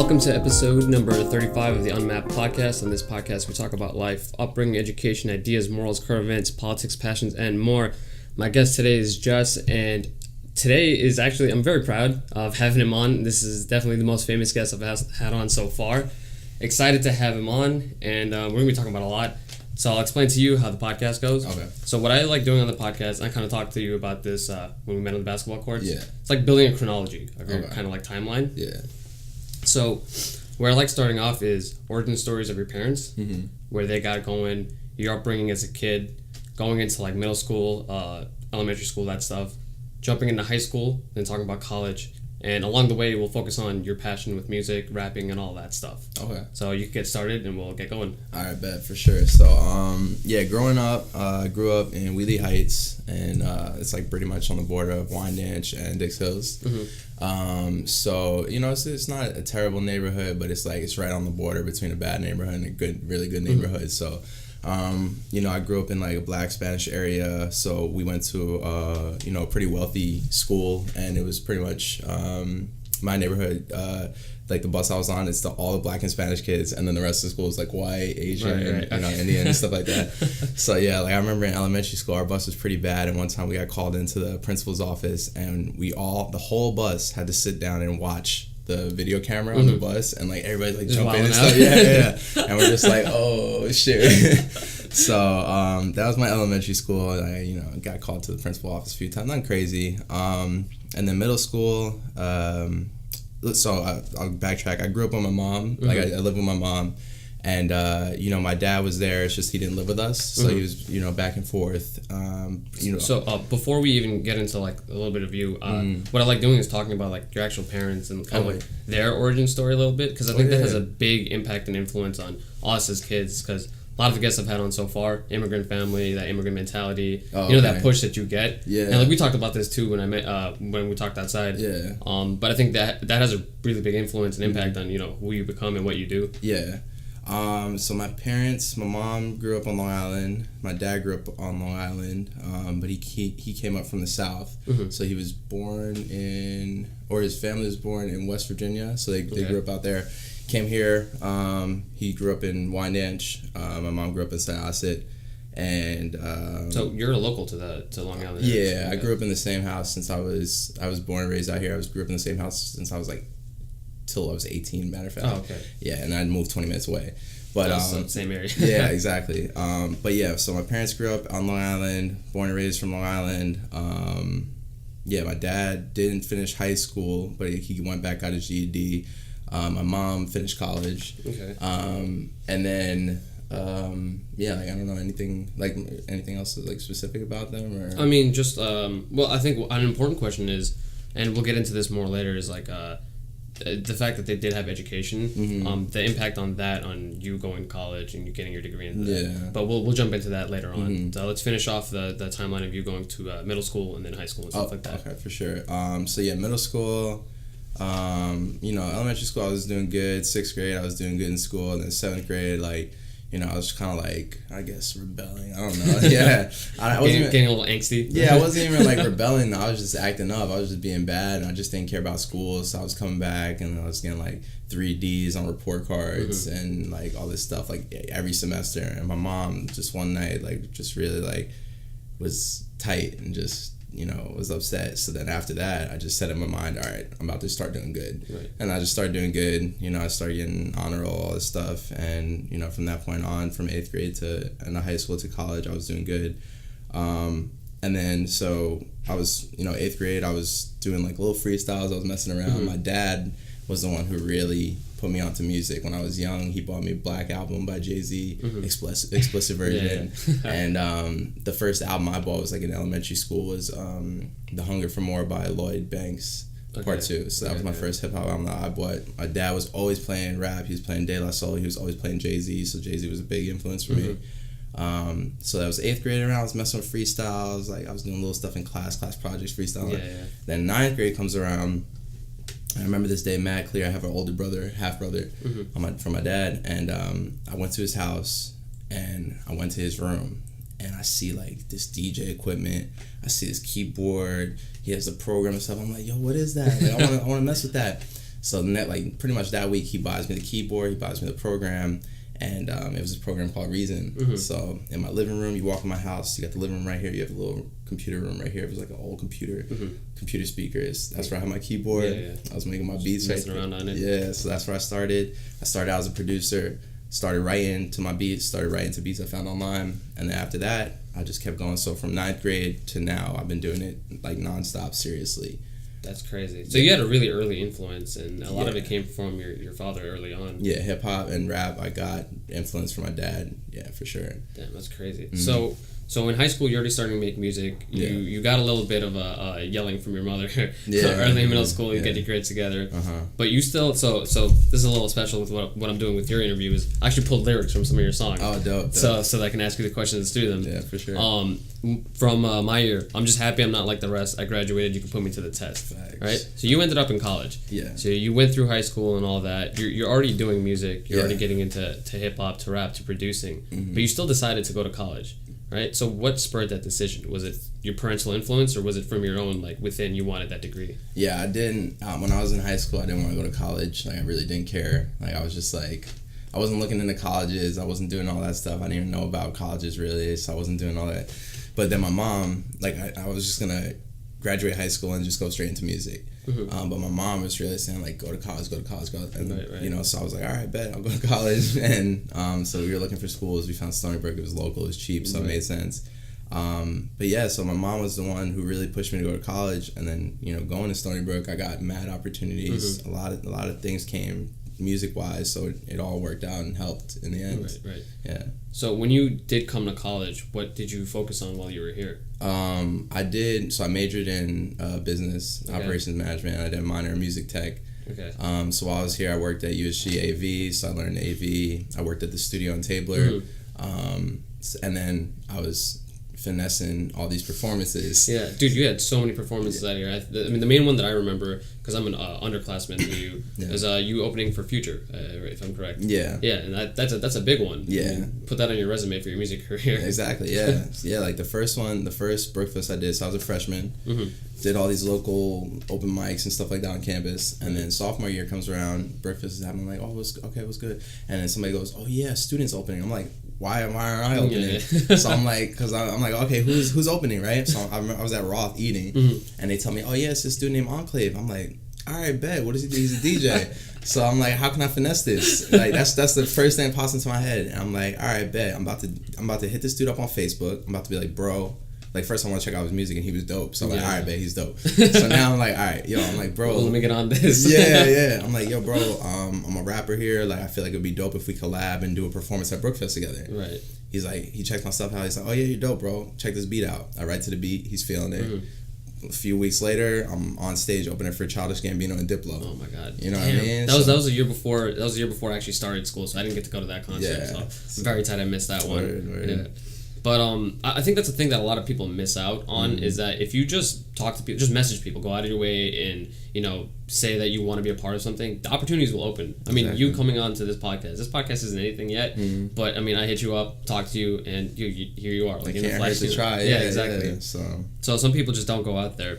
Welcome to episode number 35 of the Unmapped podcast. On this podcast, we talk about life, upbringing, education, ideas, morals, current events, politics, passions, and more. My guest today is Jus, and today is actually, I'm very proud of having him on. This is definitely the most famous guest I've had on so far. Excited to have him on, and we're going to be talking about a lot. So I'll explain to you how the podcast goes. Okay. So what I like doing on the podcast, I kind of talked to you about this when we met on the basketball courts. Yeah. It's like building a chronology of your kind of like timeline. Yeah. So where I like starting off is origin stories of your parents, where they got going, your upbringing as a kid, going into like middle school, elementary school, that stuff, jumping into high school, then talking about college. And along the way, we'll focus on your passion with music, rapping, and all that stuff. Okay. So you can get started, and we'll get going. All right, bet, for sure. So, growing up, I grew up in Wheelie Heights, and it's like pretty much on the border of Wyandanch and Dix Hills. So, you know, it's not a terrible neighborhood, but it's like it's right on the border between a bad neighborhood and a really good neighborhood. So, you know, I grew up in like a Black Spanish area, so we went to a pretty wealthy school, and it was pretty much my neighborhood. Like the bus I was on, it's all the Black and Spanish kids, and then the rest of the school is like white, Asian, right. and Indian and stuff like that. So yeah, like I remember in elementary school, our bus was pretty bad, and one time we got called into the principal's office, and the whole bus had to sit down and watch the video camera on the bus, and like everybody like jump in and stuff. Yeah. And we're just like, oh shit. So that was my elementary school. I got called to the principal office a few times. Nothing crazy. And then middle school. So I'll backtrack. I grew up with my mom. Like I lived with my mom. And, my dad was there. It's just he didn't live with us. So he was, back and forth. So before we even get into, like, a little bit of you, what I like doing is talking about, like, your actual parents and kind of, like, their origin story a little bit. Because I think that has a big impact and influence on us as kids. Because a lot of the guests I've had on so far, immigrant family, that immigrant mentality, that push that you get. Yeah. And, like, we talked about this, too, when we talked outside. Yeah. But I think that has a really big influence and impact on, who you become and what you do. Yeah. So my parents, my mom grew up on Long Island. My dad grew up on Long Island, but he came up from the South. So he was born his family was born in West Virginia. So they grew up out there. Came here. He grew up in Wyandanch. My mom grew up in Syosset. And so you're a local to Long Island. Yeah, I grew up in the same house since I was born and raised out here. Grew up in the same house since I was like till I was 18, matter of fact. Oh, okay. Yeah, and I moved 20 minutes away. But same area. Yeah, exactly. But yeah, so my parents grew up on Long Island, born and raised from Long Island. My dad didn't finish high school, but he went back, got his GED. My mom finished college. Okay. And then I don't know anything else like specific about them, or I mean, just I think an important question is, and we'll get into this more later, is like the fact that they did have education, the impact on that, on you going to college and you getting your degree into that. Yeah. But we'll jump into that later on. So let's finish off the timeline of you going to middle school and then high school and stuff like that. Okay, for sure. Middle school, elementary school I was doing good. 6th grade I was doing good in school, and then 7th grade, like, I was kind of like, I guess, rebelling. I don't know. Yeah. I wasn't getting a little angsty. Yeah, I wasn't even like rebelling. I was just acting up. I was just being bad, and I just didn't care about school. So I was coming back, and I was getting like 3 Ds on report cards and like all this stuff like every semester. And my mom just one night like just really like was tight and just was upset. So then after that, I just set in my mind, all right, I'm about to start doing good. Right. And I just started doing good. I started getting honor roll, all this stuff. And, from that point on, from 8th grade to high school to college, I was doing good. And then, so I was, 8th grade, I was doing like little freestyles. I was messing around. My dad was the one who really put me onto music. When I was young, he bought me Black Album by Jay-Z, explicit version. Yeah. And the first album I bought was like in elementary school was The Hunger for More by Lloyd Banks, Part 2. So that was my first hip hop album that I bought. My dad was always playing rap. He was playing De La Soul. He was always playing Jay-Z. So Jay-Z was a big influence for me. So that was 8th grade around. I was messing with freestyles. Like I was doing little stuff in class projects, freestyling. Yeah. Then 9th grade comes around. I remember this day mad clear. I have an older brother, half brother, from my dad, and I went to his house and I went to his room and I see like this DJ equipment. I see his keyboard. He has a program and stuff. I'm like, yo, what is that? Like, I want to mess with that. So like pretty much that week, he buys me the keyboard, he buys me the program, and it was this program called Reason. So in my living room, you walk in my house, you got the living room right here, you have a little computer room right here. It was like an old computer speakers. That's where I had my keyboard. I was making my beats. Messing around on it. Yeah, so that's where I started. I started out as a producer, started writing to my beats, started writing to beats I found online, and then after that, I just kept going. So from 9th grade to now, I've been doing it like nonstop, seriously. That's crazy. So you had a really early influence, and a lot of it came from your father early on. Yeah, hip hop and rap. I got influence from my dad. Yeah, for sure. Damn, that's crazy. So in high school, you're already starting to make music. You got a little bit of a yelling from your mother early in middle school. You get your grades together, but you still. So this is a little special with what I'm doing with your interview is I actually pulled lyrics from some of your songs. Oh, dope. So that I can ask you the questions to them. Yeah, for sure. From my year, I'm just happy I'm not like the rest. I graduated. You can put me to the test. Facts. Right. So you ended up in college. Yeah. So you went through high school and all that. You're already doing music. You're already getting into hip hop, to rap, to producing. But you still decided to go to college. Right, so what spurred that decision? Was it your parental influence, or was it from your own, like, within you wanted that degree? Yeah, I didn't, when I was in high school, I didn't want to go to college. Like, I really didn't care. Like, I was just like, I wasn't looking into colleges. I wasn't doing all that stuff. I didn't even know about colleges, really, so I wasn't doing all that. But then my mom, like, I was just going to graduate high school and just go straight into music. But my mom was really saying, like, go to college, and right. you know, so I was like, all right, bet, I'll go to college. And so we were looking for schools. We found Stony Brook. It was local, it was cheap, so it made sense. But yeah, so my mom was the one who really pushed me to go to college. And then, you know, going to Stony Brook, I got mad opportunities. A lot of things came music wise, so it all worked out and helped in the end. Right. Yeah. So when you did come to college, what did you focus on while you were here? I majored in business operations management. I did a minor in music tech. Okay. So while I was here, I worked at USG AV, so I learned AV. I worked at the studio in Tabler, and then I was finessing all these performances. Yeah, dude, you had so many performances out here. I mean, the main one that I remember, because I'm an underclassman to you, is you opening for Future, if I'm correct. Yeah, and that's a big one. Yeah, put that on your resume for your music career. Exactly. Yeah, yeah. Like the first Brookfest I did, so I was a freshman. Did all these local open mics and stuff like that on campus, and then sophomore year comes around, Brookfest is happening. I'm like, oh, what's good? And then somebody goes, oh yeah, students opening. I'm like, why aren't I opening? So I'm like, I'm like, okay, who's opening, right? So I was at Roth eating, and they tell me, oh yeah, it's this dude named Enclave. I'm like, all right, bet. What does he do? He's a DJ. So I'm like, how can I finesse this? Like that's the first thing that pops into my head. And I'm like, all right, bet. I'm about to hit this dude up on Facebook. I'm about to be like, bro. Like first I want to check out his music and he was dope. So I'm like, all right, bet, he's dope. So now I'm like, all right, yo, I'm like, bro. Well, let me get on this. Yeah. I'm like, yo, bro, I'm a rapper here. Like I feel like it'd be dope if we collab and do a performance at Brookfest together. Right. He's like, he checks my stuff out. He's like, oh yeah, you're dope, bro. Check this beat out. I write to the beat. He's feeling it. A few weeks later, I'm on stage opening for Childish Gambino and Diplo. Oh my god! You know what I mean? That was a year before. That was a year before I actually started school, so I didn't get to go to that concert. So I'm very tight I missed that one. Word. Yeah. But I think that's the thing that a lot of people miss out on is that if you just talk to people, just message people, go out of your way and, you know, say that you want to be a part of something, the opportunities will open. I mean, you coming on to this podcast isn't anything yet, but I mean, I hit you up, talked to you, and here you are, like in the flesh. To try. Yeah, exactly. Yeah, so some people just don't go out there.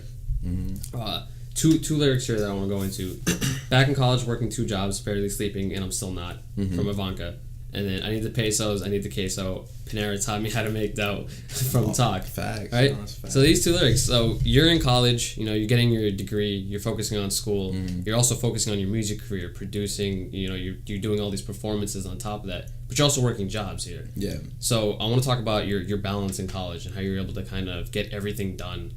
Two lyrics here that I want to go into. Back in college, working 2 jobs, barely sleeping, and I'm still not. From Ivanka. And then I need the pesos, I need the queso. Panera taught me how to make dough from Talk. Facts. Right? No, facts. So these 2 lyrics. So you're in college, you know, you're getting your degree, you're focusing on school, you're also focusing on your music career, producing, you know, you're doing all these performances on top of that. But you're also working jobs here. Yeah. So I want to talk about your balance in college and how you're able to kind of get everything done.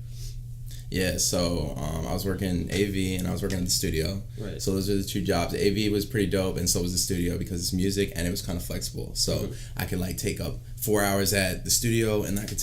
Yeah, so I was working AV and I was working in the studio. Right. So those are the 2 jobs. AV was pretty dope, and so was the studio because it's music and it was kind of flexible. So I could like take up 4 hours at the studio, and I could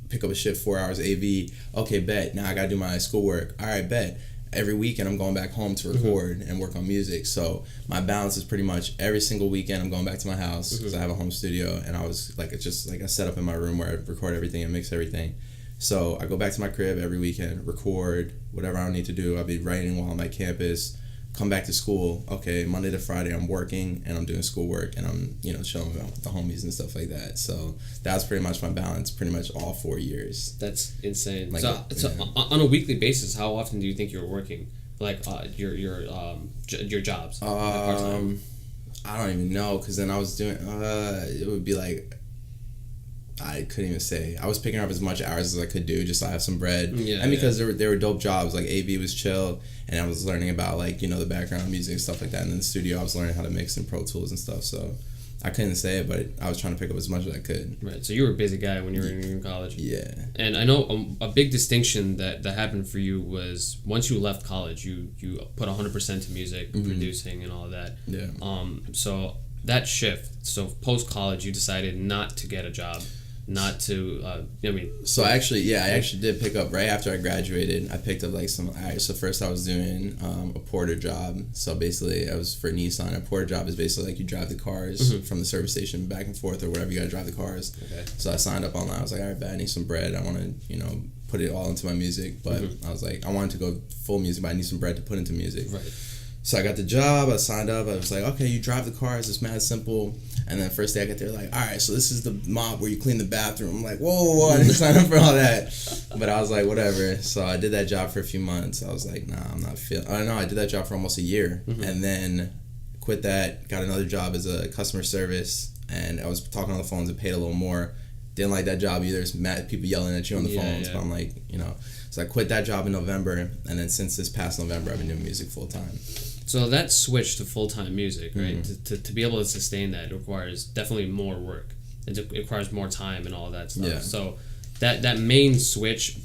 pick up a shift 4 hours AV. Okay, bet. Now I gotta do my schoolwork. All right, bet. Every weekend I'm going back home to record and work on music. So my balance is pretty much every single weekend I'm going back to my house because I have a home studio, and I was like, it's just like a setup in my room where I record everything and mix everything. So I go back to my crib every weekend, record whatever I need to do. I'll be writing while I'm at campus, come back to school. Okay, Monday to Friday I'm working and I'm doing schoolwork and I'm, you know, chilling with the homies and stuff like that. So that's pretty much my balance, pretty much all 4 years. That's insane. Like, so on a weekly basis, how often do you think you're working? like your jobs? I don't even know, because then I was doing it would be like, I couldn't even say. I was picking up as much hours as I could do just so I have some bread. Yeah, and because they were dope jobs. Like AV was chill, and I was learning about like, you know, the background music and stuff like that. And in the studio I was learning how to mix in Pro Tools and stuff. So I couldn't say it, but I was trying to pick up as much as I could. Right. So you were a busy guy when you were in college. Yeah. And I know a big distinction that happened for you was once you left college, you put 100% to music, producing, and all of that. Yeah. So that shift. So post college, you decided not to get a job, not to. So I actually did pick up right after I graduated. I picked up like some. So first I was doing a porter job. So basically I was for Nissan. A porter job is basically like you drive the cars from the service station back and forth or wherever you gotta drive the cars. Okay. So I signed up online. I was like, all right, bet I need some bread. I want to, you know, put it all into my music. But I was like, I wanted to go full music, but I need some bread to put into music. Right. So I got the job, I signed up, I was like, okay, you drive the cars, it's mad simple. And then first day I get there, like, all right, so this is the mop where you clean the bathroom. I'm like, whoa, I didn't sign up for all that. But I was like, whatever. So I did that job for a few months. I was like, nah, I'm not feeling, I don't know, I did that job for almost a year. And then quit that, got another job as a customer service, and I was talking on the phones and paid a little more. Didn't like that job either. It's mad people yelling at you on the phones. But I'm like, you know. So I quit that job in November, and then since this past November, I've been doing music full time. So that switch to full-time music, right? To be able to sustain that requires definitely more work. It requires more time and all of that stuff. Yeah. So that main switch,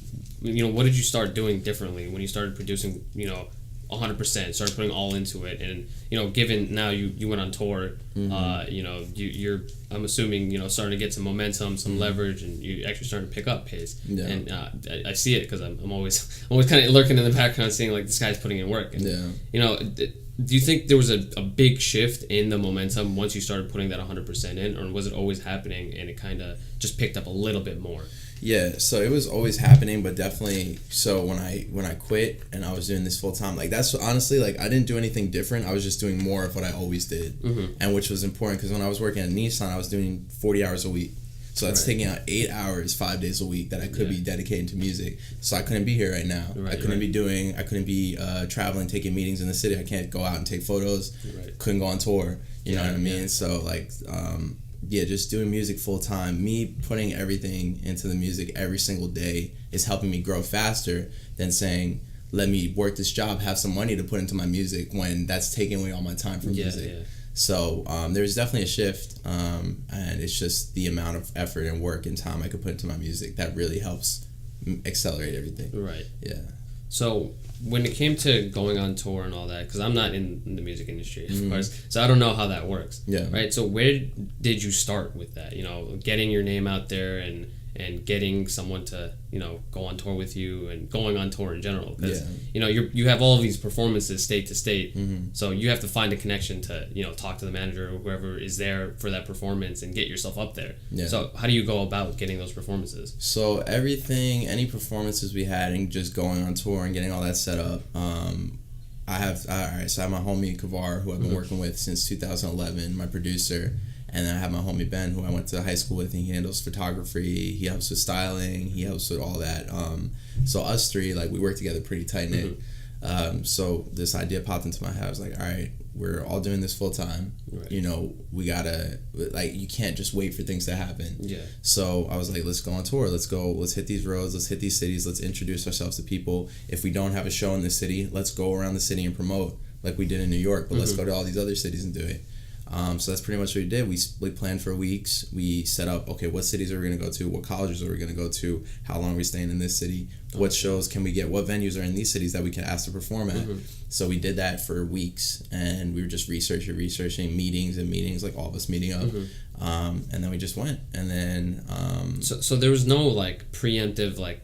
you know, what did you start doing differently when you started producing, you know, 100%, started putting all into it? And, you know, given now you went on tour, you know, you're, I'm assuming, you know, starting to get some momentum, some leverage, and you actually starting to pick up pace. Yeah. And I see it because I'm always kind of lurking in the background seeing like this guy's putting in work. And, you know, do you think there was a big shift in the momentum once you started putting that 100% in, or was it always happening and it kind of just picked up a little bit more? Yeah, so it was always happening, but definitely. So when I quit and I was doing this full time, like that's honestly like I didn't do anything different. I was just doing more of what I always did, and which was important because when I was working at Nissan, I was doing 40 hours a week. So that's taking out 8 hours, 5 days a week that I could be dedicating to music. So I couldn't be here right now. I couldn't be traveling, taking meetings in the city. I can't go out and take photos. Couldn't go on tour. You know what I mean? So like. Just doing music full time. Me putting everything into the music every single day is helping me grow faster than saying, let me work this job, have some money to put into my music when that's taking away all my time from music. Yeah. So there's definitely a shift, and it's just the amount of effort and work and time I could put into my music that really helps accelerate everything. Right. Yeah. So when it came to going on tour and all that, because I'm not in the music industry, of course, so I don't know how that works. Yeah. Right. So where did you start with that? You know, getting your name out there and getting someone to, you know, go on tour with you and going on tour in general, because you know you have all of these performances state to state, so you have to find a connection to, you know, talk to the manager or whoever is there for that performance and get yourself up there. Yeah. So how do you go about getting those performances? So any performances we had and just going on tour and getting all that set up, I have my homie Kavar, who I've been working with since 2011, my producer. And then I have my homie Ben, who I went to high school with, and he handles photography, he helps with styling, he helps with all that. So us three, like, we work together pretty tight-knit. So this idea popped into my head. I was like, all right, we're all doing this full time. Right. You know, we gotta, like, you can't just wait for things to happen. Yeah. So I was like, let's go on tour. Let's hit these roads. Let's hit these cities. Let's introduce ourselves to people. If we don't have a show in the city, let's go around the city and promote like we did in New York, but let's go to all these other cities and do it. So that's pretty much what we did. We planned for weeks. We set up, okay, what cities are we going to go to? What colleges are we going to go to? How long are we staying in this city? What shows can we get? What venues are in these cities that we can ask to perform at? So we did that for weeks, and we were just researching meetings, like all of us meeting up. And then we just went. And then... So there was no, like, preemptive, like,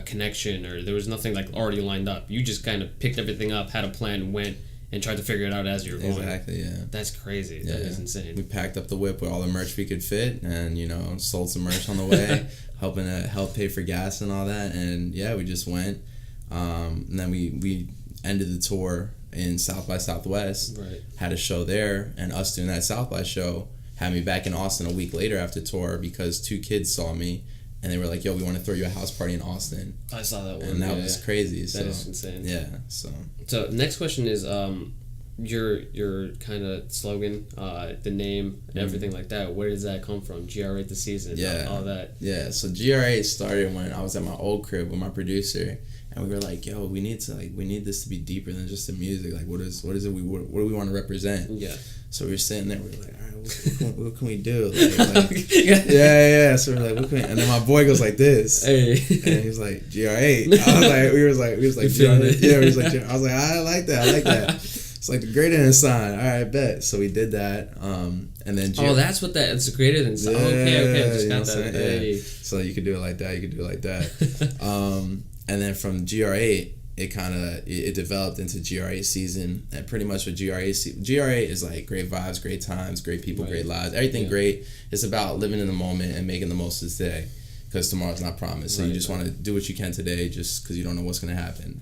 connection, or there was nothing, like, already lined up. You just kind of picked everything up, had a plan, went... and tried to figure it out as you were going. Exactly, yeah. That's crazy. Yeah. That is insane. We packed up the whip with all the merch we could fit, and, you know, sold some merch on the way, helping to help pay for gas and all that. And, yeah, we just went. And then we ended the tour in South by Southwest. Right. Had a show there, and us doing that South by show had me back in Austin a week later after tour because 2 kids saw me. and they were like, yo, we want to throw you a house party in Austin. I saw that one. And that was crazy. That is insane. Yeah. So next question is your kind of slogan, the name, and everything like that. Where does that come from? GR8 the season. Yeah. All that. Yeah. So GR8 started when I was at my old crib with my producer, and we were like, yo, we need this to be deeper than just the music. Like, what do we want to represent? Yeah. So we were sitting there, we were like, all right, what can we do? Yeah. So we're like, what can we? And then my boy goes like this, hey, and he's like GR8. I was like, we was like GR8. Yeah, we was like, I was like, I like that. It's like the greater than sign. All right, bet. So we did that, and then that's what that. It's greater than sign. Okay. I just got that. Hey. So you could do it like that. And then from GR8, it developed into GR8 season, and pretty much with GR8 is like great vibes, great times, great people, great lives, everything great. It's about living in the moment and making the most of today, because tomorrow's not promised. So you just want to do what you can today, just because you don't know what's gonna happen.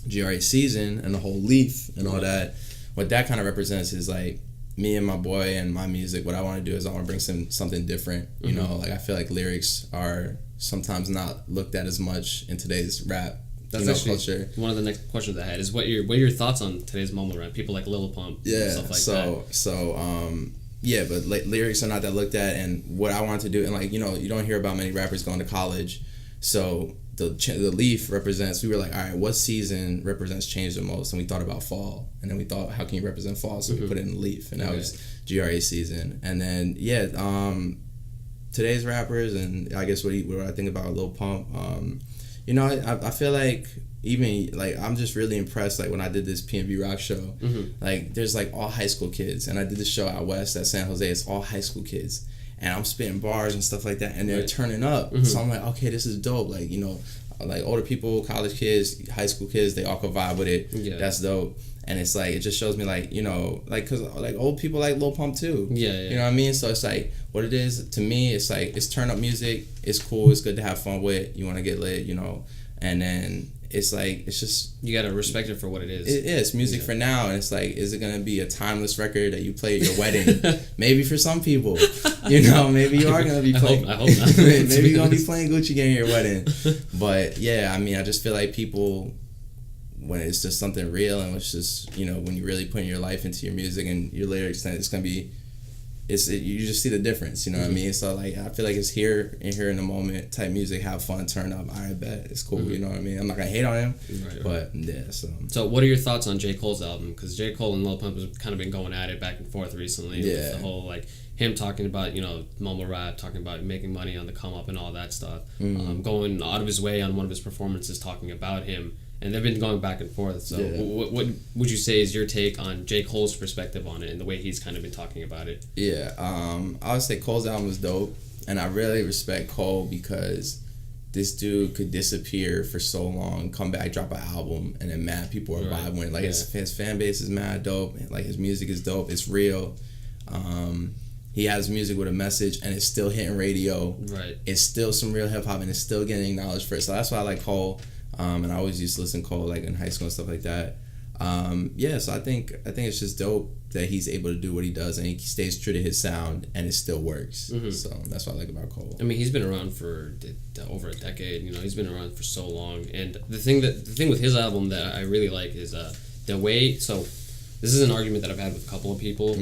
GR8 season and the whole leaf and all that, what that kind of represents is like me and my boy and my music. What I want to do is I want to bring something different. You know, like I feel like lyrics are sometimes not looked at as much in today's rap. That's actually culture. One of the next questions I had is what are your thoughts on today's mumble rap? People like Lil Pump, and stuff like that. Yeah, but lyrics are not that looked at, and what I want to do, and like you don't hear about many rappers going to college, so the leaf represents. We were like, all right, what season represents change the most? And we thought about fall, and then we thought, how can you represent fall? So we put it in the leaf, and that was GR8 season. And then today's rappers, and I guess what I think about Lil Pump. I feel like even like I'm just really impressed. Like when I did this PNB Rock show, like there's like all high school kids, and I did this show out west at San Jose. It's all high school kids, and I'm spitting bars and stuff like that, and they're turning up. So I'm like, okay, this is dope. Like like older people, college kids, high school kids, they all could vibe with it. Yeah. That's dope. And it's like, it just shows me like, cause like old people like Lil Pump too. Yeah. You know what I mean? So it's like, what it is to me, it's like, it's turn up music. It's cool. It's good to have fun with. You want to get lit, and then it's like, it's just, you got to respect it for what it is. It is music for now. And it's like, is it going to be a timeless record that you play at your wedding? Maybe for some people, maybe you are going to be playing. I hope not. Maybe you're going to be playing Gucci Gang at your wedding. But yeah, I mean, I just feel like people, when it's just something real, and it's just, when you really put your life into your music and your lyrics, then it's going to be, you just see the difference, what I mean? So like, I feel like it's here in the moment type music, have fun, turn up, I bet it's cool, you know what I mean? I'm not gonna hate on him, but yeah, So what are your thoughts on J. Cole's album? Because J. Cole and Lil Pump have kind of been going at it back and forth recently. With the whole like, him talking about, mumble rap, talking about making money on the come up and all that stuff, going out of his way on one of his performances talking about him. And they've been going back and forth. So what would you say is your take on J. Cole's perspective on it and the way he's kind of been talking about it? Yeah, I would say Cole's album was dope. And I really respect Cole because this dude could disappear for so long, come back, drop an album, and then mad people are vibing with it. Like his fan base is mad dope. Like his music is dope. It's real. He has music with a message, and it's still hitting radio. Right. It's still some real hip hop, and it's still getting acknowledged for it. So that's why I like Cole. And I always used to listen to Cole like in high school and stuff like that. So I think it's just dope that he's able to do what he does, and he stays true to his sound, and it still works. So that's what I like about Cole. I mean, he's been around for over a decade. He's been around for so long. And the thing with his album that I really like is the way. So this is an argument that I've had with a couple of people.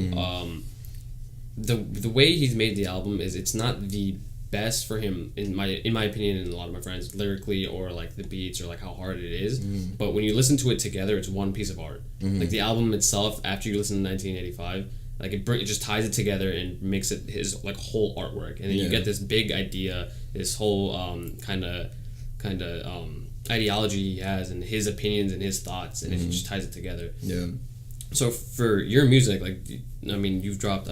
The way he's made the album is it's not the best for him in my opinion, and a lot of my friends, lyrically or like the beats or like how hard it is. But when you listen to it together, it's one piece of art. Like the album itself, after you listen to 1985, like it just ties it together and makes it his like whole artwork, and then you get this big idea, this whole kind of ideology he has, and his opinions and his thoughts, and it just ties it together. So for your music, like, I mean, you've dropped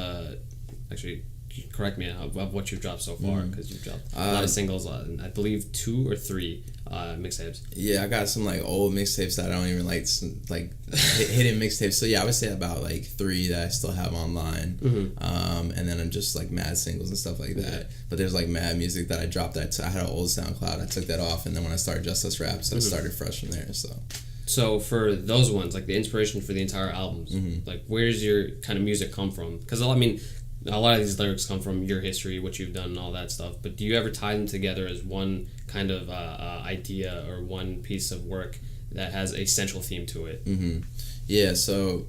actually, correct me of what you've dropped so far, because you've dropped a lot of singles, I believe 2 or 3 mixtapes. Yeah, I got some like old mixtapes that I don't even like hidden mixtapes. So yeah, I would say about like 3 that I still have online. And then I'm just like mad singles and stuff like that. But there's like mad music that I dropped. I had an old SoundCloud. I took that off, and then when I started Just Us Rap, so I started fresh from there. So for those ones, like the inspiration for the entire albums, like where does your kind of music come from? Because I mean, a lot of these lyrics come from your history, what you've done, and all that stuff. But do you ever tie them together as one kind of idea or one piece of work that has a central theme to it? Mm-hmm. Yeah. So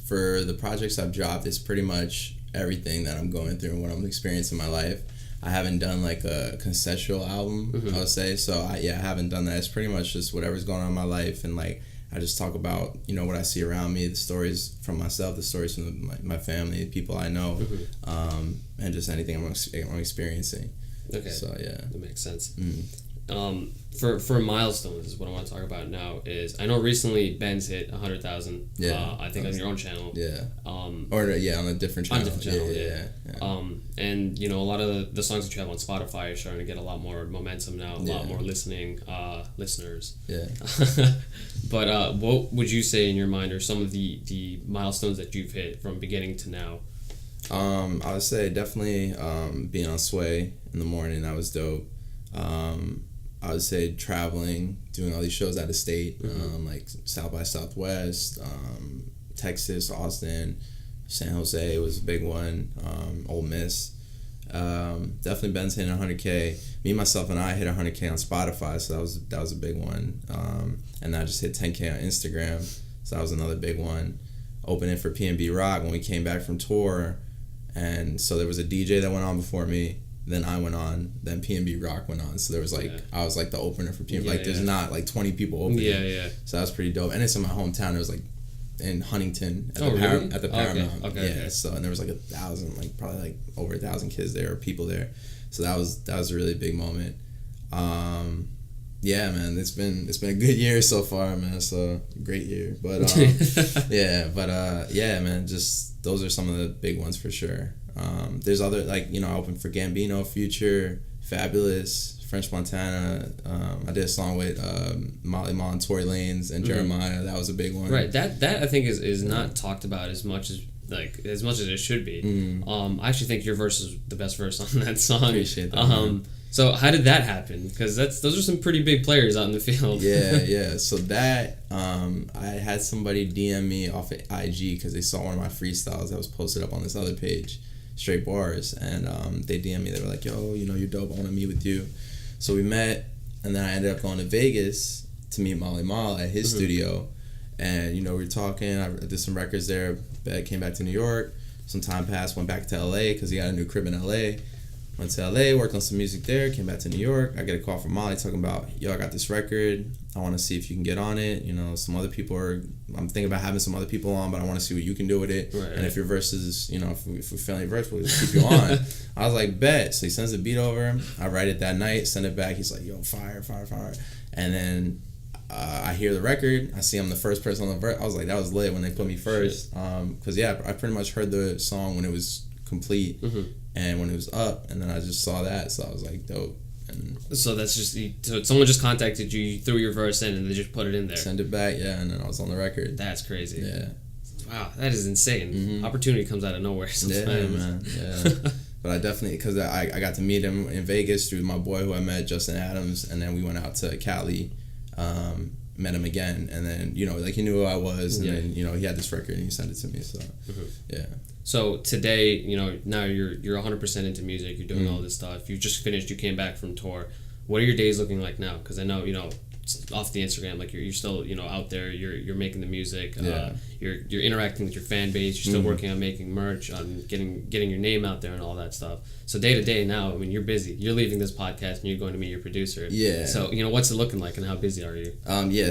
for the projects I've dropped, it's pretty much everything that I'm going through and what I'm experiencing in my life. I haven't done like a conceptual album, I would say. So I haven't done that. It's pretty much just whatever's going on in my life, and like I just talk about what I see around me, the stories from myself, the stories from my family, the people I know, and just anything I'm experiencing. Okay. So yeah, that makes sense. Mm-hmm. For milestones is what I want to talk about now. Is I know recently Ben's hit 100,000. Yeah. I think on your own channel. Yeah. on a different channel. On a different channel. Yeah. And a lot of the songs that you have on Spotify are starting to get a lot more momentum now. A lot more listeners. Yeah. But what would you say in your mind are some of the milestones that you've hit from beginning to now? I would say definitely being on Sway in the morning. That was dope. I would say traveling, doing all these shows out of state, like South by Southwest, Texas, Austin, San Jose was a big one, Ole Miss. Definitely Ben's hitting 100K. Me, myself, and I hit 100K on Spotify, so that was a big one. And I just hit 10K on Instagram, so that was another big one. Opening for P&B Rock when we came back from tour, and so there was a DJ that went on before me. Then I went on, then P&B Rock went on. So there was I was like the opener for P&B. There's not like 20 people opening. Yeah. So that was pretty dope. And it's in my hometown. It was like in Huntington at the Paramount. Okay. So and there was like 1,000, like probably like over 1,000 kids there or people there. So that was a really big moment. Yeah, man, it's been a good year so far, man. So great year. But yeah, man, just those are some of the big ones for sure. There's other, like, I opened for Gambino, Future, Fabulous, French Montana. I did a song with Molly Mall and Tory Lanez and Jeremiah. That was a big one. Right. That I think is not talked about as much as it should be. I actually think your verse is the best verse on that song. Appreciate that. So how did that happen? Because those are some pretty big players out in the field. Yeah. So that I had somebody DM me off of IG because they saw one of my freestyles that was posted up on this other page, Straight Bars, and they DM'd me. They were like, "Yo, you're dope. I want to meet with you." So we met, and then I ended up going to Vegas to meet Molly Mall at his studio, and we were talking. I did some records there. Came back to New York. Some time passed. Went back to LA because he got a new crib in LA. Went to LA, worked on some music there, came back to New York. I get a call from Molly talking about, "Yo, I got this record. I want to see if you can get on it. Some other people I'm thinking about having some other people on, but I want to see what you can do with it. Right. And if your verses, if we're feeling verse, we'll just keep you on." I was like, bet. So he sends the beat over. I write it that night, send it back. He's like, "Yo, fire. And then I hear the record. I see I'm the first person on the verse. I was like, that was lit when they put me first. Because, I pretty much heard the song when it was complete. And when it was up, and then I just saw that, so I was like, dope. And so that's just, so someone just contacted you, you threw your verse in, and they just put it in there. Send it back, and then I was on the record. That's crazy. Yeah. Wow, that is insane. Opportunity comes out of nowhere sometimes. Yeah, man. Yeah. But I definitely, because I got to meet him in Vegas through my boy who I met, Justin Adams, and then we went out to Cali, met him again, and then, he knew who I was, and then, he had this record, and he sent it to me, so, yeah. So today, now you're 100% into music. You're doing all this stuff. You just finished. You came back from tour. What are your days looking like now? Because I know off the Instagram, like you're still out there. You're making the music. You're interacting with your fan base. You're still working on making merch, on getting your name out there and all that stuff. So day to day now, I mean, you're busy. You're leaving this podcast and you're going to meet your producer. Yeah. So what's it looking like and how busy are you?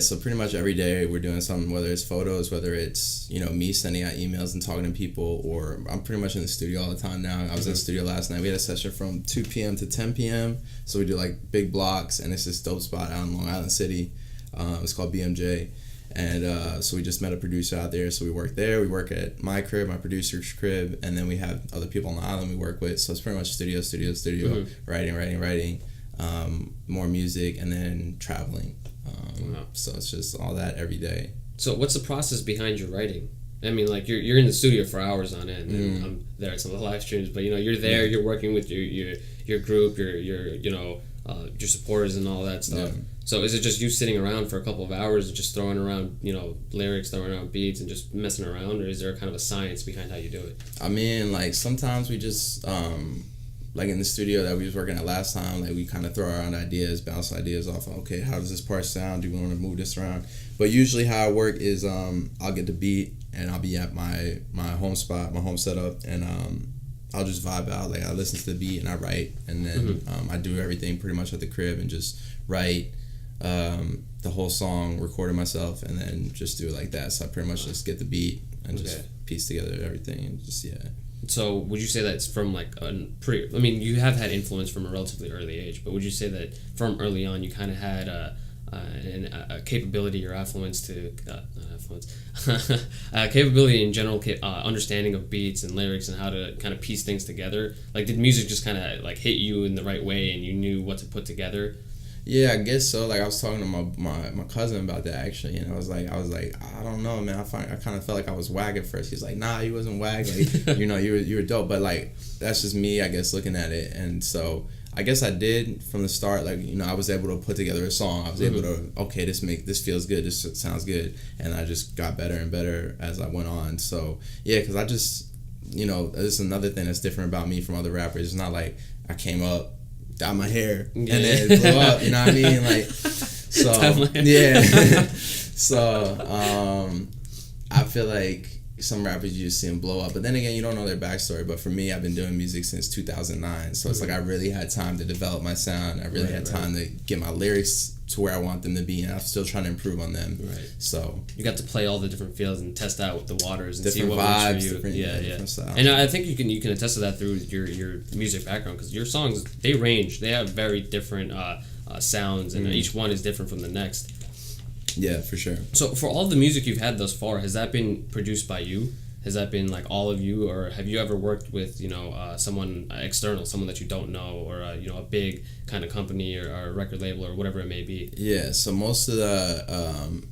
So pretty much every day we're doing something, whether it's photos, whether it's me sending out emails and talking to people, or I'm pretty much in the studio all the time now. I was in the studio last night. We had a session from 2 p.m. to 10 p.m. So we do like big blocks, and it's this dope spot out in Long Island City. It's called BMJ. And so we just met a producer out there. So we work there. We work at my crib, my producer's crib, and then we have other people on the island we work with. So it's pretty much studio, writing, more music, and then traveling. So it's just all that every day. So what's the process behind your writing? I mean, like you're in the studio for hours on end, and I'm there at some of the live streams. But you're there, you're working with your group, your supporters and all that stuff. So is it just you sitting around for a couple of hours and just throwing around, lyrics, throwing around beats and just messing around, or is there kind of a science behind how you do it? I mean, like, sometimes we just, like in the studio that we was working at last time, like, we kind of throw around ideas, bounce ideas off, okay, how does this part sound? Do we want to move this around? But usually how I work is I'll get the beat and I'll be at my home spot, my home setup, and I'll just vibe out. Like, I listen to the beat and I write, and then I do everything pretty much at the crib and just write the whole song, record it myself, and then just do it like that. So I pretty much just get the beat and just piece together everything and just, So would you say that it's from like you have had influence from a relatively early age, but would you say that from early on you kind of had a capability or affluence to capability in general, understanding of beats and lyrics and how to kind of piece things together? Like, did music just kind of like hit you in the right way and you knew what to put together? Yeah, I guess so. Like, I was talking to my cousin about that, actually, and I was like, I don't know, man. I kind of felt like I was whack at first. He's like, nah, you wasn't whack. Like, you were dope. But like, that's just me, I guess, looking at it. And so I guess I did from the start. Like, I was able to put together a song. I was able to, okay, this feels good. This sounds good. And I just got better and better as I went on. So yeah, because I just, this is another thing that's different about me from other rappers. It's not like I came up, dyed my hair, and then it blew up, you know what I mean? Like, so, yeah. So, I feel like some rappers, you just see them blow up, but then again, you don't know their backstory. But for me, I've been doing music since 2009, so it's like I really had time to develop my sound. I really had time to get my lyrics to where I want them to be, and I'm still trying to improve on them. Right. So you got to play all the different fields and test out the waters and different see what vibes, works for you. Different styles. And I think you can attest to that through your music background, because your songs, they range. They have very different sounds, and each one is different from the next. Yeah, for sure. So for all the music you've had thus far, has that been produced by you? Has that been like all of you, or have you ever worked with someone external, someone that you don't know, or a big kind of company or a record label or whatever it may be? Yeah. So most of the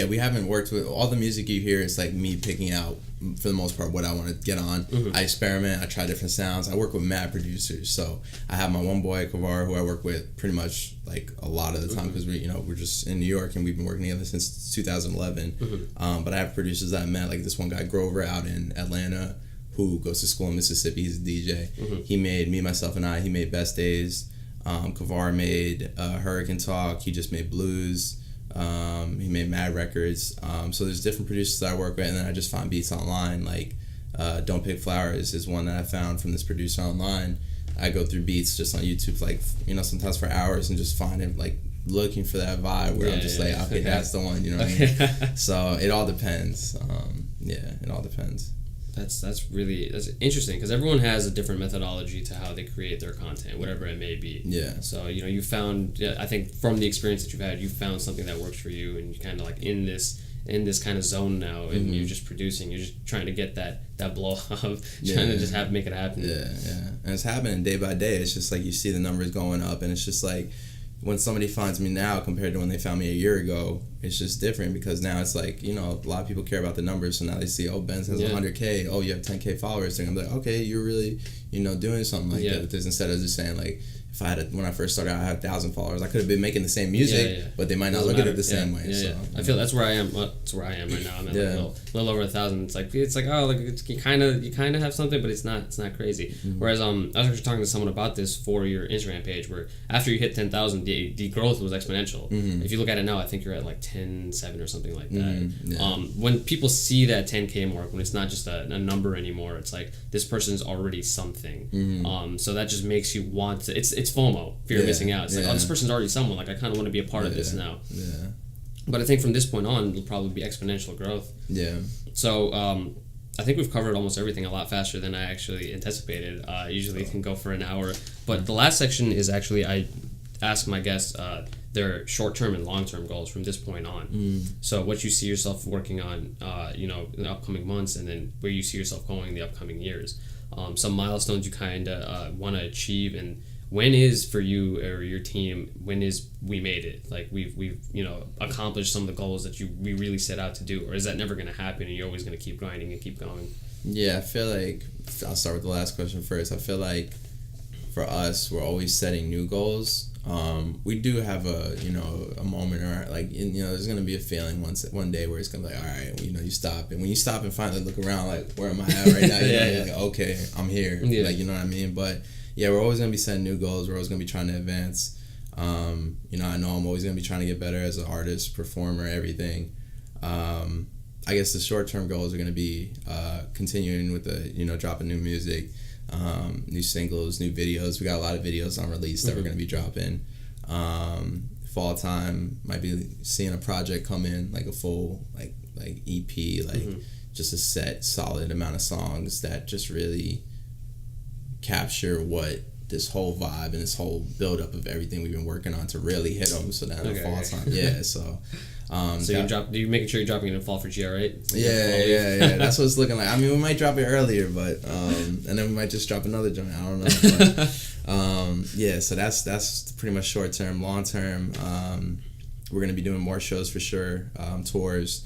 we haven't worked with all the music you hear. It's like me picking out, for the most part, what I want to get on. I experiment. I try different sounds. I work with mad producers. So I have my one boy Kavar, who I work with pretty much like a lot of the time, because we're just in New York and we've been working together since 2011. But I have producers that I met, like this one guy Grover out in Atlanta, who goes to school in Mississippi. He's a DJ. He made Me, Myself, and I. He made Best Days. Kavar made Hurricane Talk. He just made Blues. He made mad records. So there's different producers that I work with, and then I just find beats online. Like Don't Pick Flowers is one that I found from this producer online. I go through beats just on YouTube, like sometimes for hours, and just find it, like looking for that vibe where I'm just like, okay, that's the one. You know what I mean? So it all depends. It all depends. That's interesting, because everyone has a different methodology to how they create their content, whatever it may be. Yeah. So you found, I think from the experience that you've had, you found something that works for you, and you kind of like in this kind of zone now, and you're just producing. You're just trying to get that blow up, trying to just make it happen. Yeah, and it's happening day by day. It's just like you see the numbers going up, and it's just like, when somebody finds me now compared to when they found me a year ago, it's just different, because now it's like, a lot of people care about the numbers. So now they see, Benz has 100K. Oh, you have 10K followers. And I'm like, okay, you're really, doing something like that with this, instead of just saying, like, if I had when I first started, I had 1,000 followers. I could have been making the same music, but they might not look at it the same way. So I feel that's where I am. That's where I am right now. I'm at like a little over 1,000. It's like you kind of have something, but it's not crazy. Whereas I was actually talking to someone about this for your Instagram page, where after you hit 10,000, the growth was exponential. If you look at it now, I think you're at like 10.7 or something like that. When people see that 10K mark, when it's not just a number anymore, it's like this person's already something. So that just makes you want to. It's FOMO, fear of missing out. It's like, this person's already someone. Like, I kind of want to be a part of this now. Yeah. But I think from this point on, it'll probably be exponential growth. Yeah. So I think we've covered almost everything a lot faster than I actually anticipated. Usually it can go for an hour. But the last section is actually, I ask my guests their short-term and long-term goals from this point on. So what you see yourself working on, in the upcoming months, and then where you see yourself going in the upcoming years. Some milestones you kind of want to achieve, and when is, for you or your team, when is we made it? Like we've accomplished some of the goals that we really set out to do, or is that never going to happen and you're always going to keep grinding and keep going? Yeah, I feel like, I'll start with the last question first. I feel like for us, we're always setting new goals. We do have a moment, or like, there's gonna be a feeling one day where it's gonna be like, all right, you stop, and when you stop and finally look around, like, where am I at right now? You're like, okay, I'm here. Yeah. Like, you know what I mean? But yeah, we're always gonna be setting new goals. We're always gonna be trying to advance. I know I'm always gonna be trying to get better as an artist, performer, everything. I guess the short-term goals are gonna be continuing with the dropping new music. New singles, new videos. We got a lot of videos on release that we're going to be dropping. Fall time, might be seeing a project come in, like a full like EP, just a set solid amount of songs that just really capture what this whole vibe and this whole build up of everything we've been working on to really hit them. So that in the fall time, so. So you're making sure you're dropping it in fall for GR, right? Yeah. That's what it's looking like. I mean, we might drop it earlier, but and then we might just drop another joint. I don't know. But, so that's pretty much short term. Long term, we're gonna be doing more shows for sure. Tours,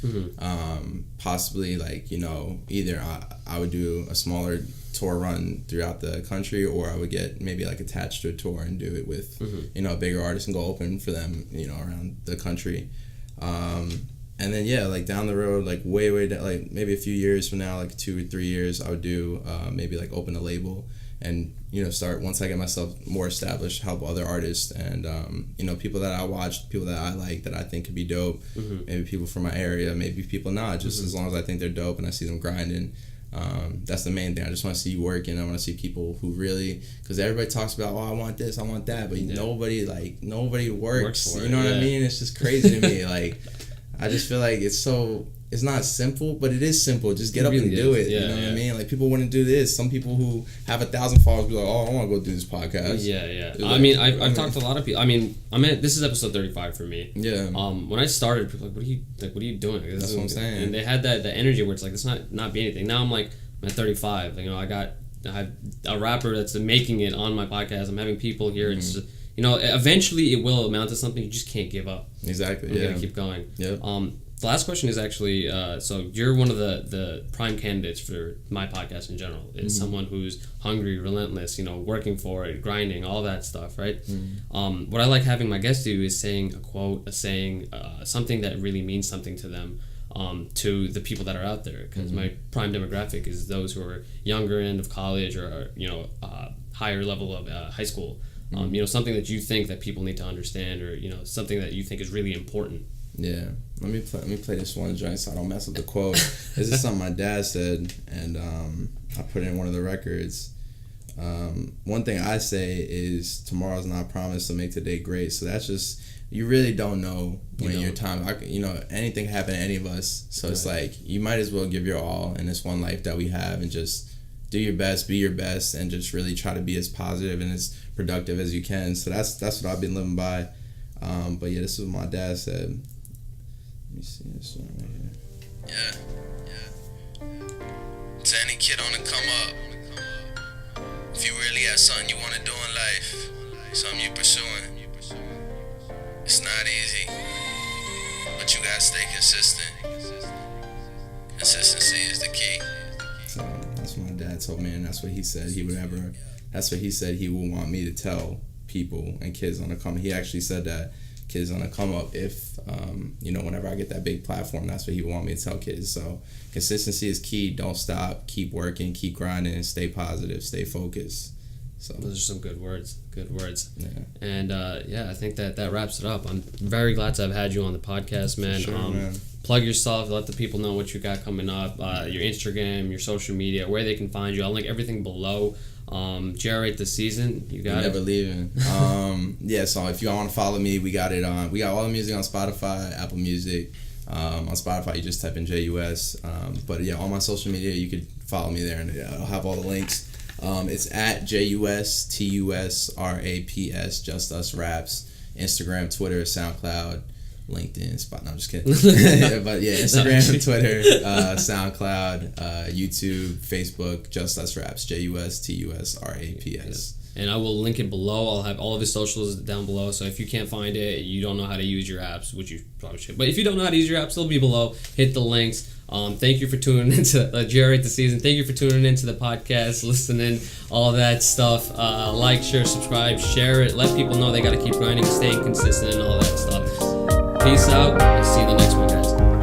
possibly either I would do a smaller tour run throughout the country, or I would get maybe attached to a tour and do it with a bigger artist and go open for them around the country. And then down the road, way down, maybe a few years from now, 2 or 3 years, I would do maybe open a label and start, once I get myself more established, help other artists and people that I watch, people that I like, that I think could be dope, maybe people from my area, maybe people not, just as long as I think they're dope and I see them grinding. That's the main thing. I just want to see you working. I want to see people who really, because everybody talks about, I want this, I want that, but nobody works for it. You know what I mean? It's just crazy to me. I just feel like it's not simple, but it is simple. Just get up and do it. You know what I mean? People wouldn't do this. Some people who have 1,000 followers be like, I want to go do this podcast. Yeah. I mean, I've talked to a lot of people. I mean, this is episode 35 for me. Yeah. When I started, people were like, what are you doing? That's what I'm saying. And they had that energy where it's like, let's not be anything. Now I'm like, I'm at 35. I have a rapper that's making it on my podcast. I'm having people here. It's just, eventually it will amount to something. You just can't give up. Exactly. You gotta keep going. Yeah. The last question is actually, so you're one of the prime candidates for my podcast in general. Is someone who's hungry, relentless, working for it, grinding, all that stuff, right? What I like having my guests do is saying a quote, a saying, something that really means something to them, to the people that are out there. Because my prime demographic is those who are younger end of college or higher level of high school. Something that you think that people need to understand, or something that you think is really important. Yeah, let me play this one joint so I don't mess up the quote. This is something my dad said, and I put it in one of the records. One thing I say is, tomorrow's not promised, so make today great. So that's just, you really don't know when your time, anything happen to any of us. So it's you might as well give your all in this one life that we have, and just do your best, be your best, and just really try to be as positive and as productive as you can. So that's what I've been living by. But yeah, this is what my dad said. Let me see this one right here. Yeah. To any kid on the come up, if you really have something you want to do in life, something you're pursuing, it's not easy, but you gotta stay consistent. Consistency is the key. So that's what my dad told me, and that's what he said he would want me to tell people and kids on the come. He actually said that kids on the come up, if whenever I get that big platform, that's what he would want me to tell kids. So consistency is key. Don't stop. Keep working. Keep grinding. Stay positive. Stay focused. So those are some good words. Yeah. And I think that wraps it up. I'm very glad to have had you on the podcast, man. Sure, man. Plug yourself. Let the people know what you got coming up. Your Instagram, your social media, where they can find you. I'll link everything below. Generate the season. You got it. Never leaving. So if you want to follow me, we got it on. We got all the music on Spotify, Apple Music. On Spotify, you just type in JUS. But yeah, on my social media, you could follow me there, and I'll have all the links. It's at JUS TUSRAPS, Just Us Raps. Instagram, Twitter, SoundCloud, LinkedIn, Spot. No, I'm just kidding. But yeah, Instagram, Twitter, SoundCloud, YouTube, Facebook, Just Us Raps, JUS TUSRAPS. And I will link it below. I'll have all of his socials down below. So if you can't find it, you don't know how to use your apps, which you probably should. But if you don't know how to use your apps, they'll be below. Hit the links. Thank you for tuning into Jerry the season. Thank you for tuning into the podcast, listening, all that stuff. Like, share, subscribe, share it. Let people know they got to keep grinding, staying consistent, and all that stuff. Peace out. I'll see you in the next one, guys.